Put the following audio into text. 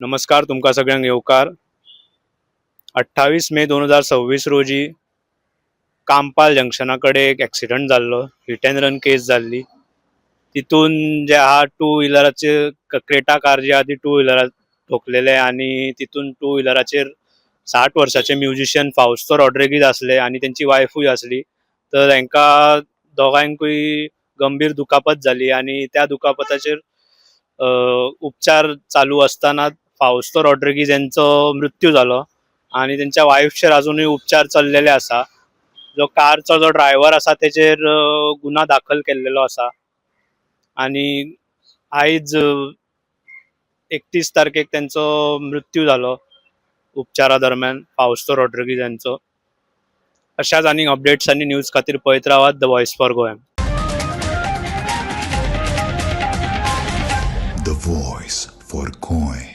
नमस्कार तुमका सगळ्यांक येवकार. 28 मे 2026 रोजी कामपाल जंक्शनाकडे एक ॲक्सिडंट जाल्लो. हिट अँड रन केस जाल्ली. तितून जे आहा टू व्हिलराचे क्रेटा कार जी आहा ती टू व्हिलरार ठोकलेले आणि तितून टू व्हिलराचेर 60 वर्साचे म्युझिशियन फाउस्तो रॉड्रिगीज आसले आणि त्यांची वायफूय आसली. तर हांकां दोगांयकूय गंभीर दुखापत जाली आणि त्या दुखापताचेर उपचार चालू असताना फाउस्तो रॉड्रिगीज यांचो मृत्यू जालो आणि त्यांच्या वाईफचेर अजूनही उपचार चल्लेले आसा. जो कारचो जो ड्रायव्हर आसा तेचेर गुन्हा दाखल केल्लेलो आसा आणि आयज 31 तारखेक त्यांचो मृत्यू जालो उपचारा दरम्यान फाउस्तो रॉड्रिगीज यांचो. अशाच आनी अपडेट्स आनी न्यूज खातीर पळयत रावात the voice for Goa. The Voice for Goy.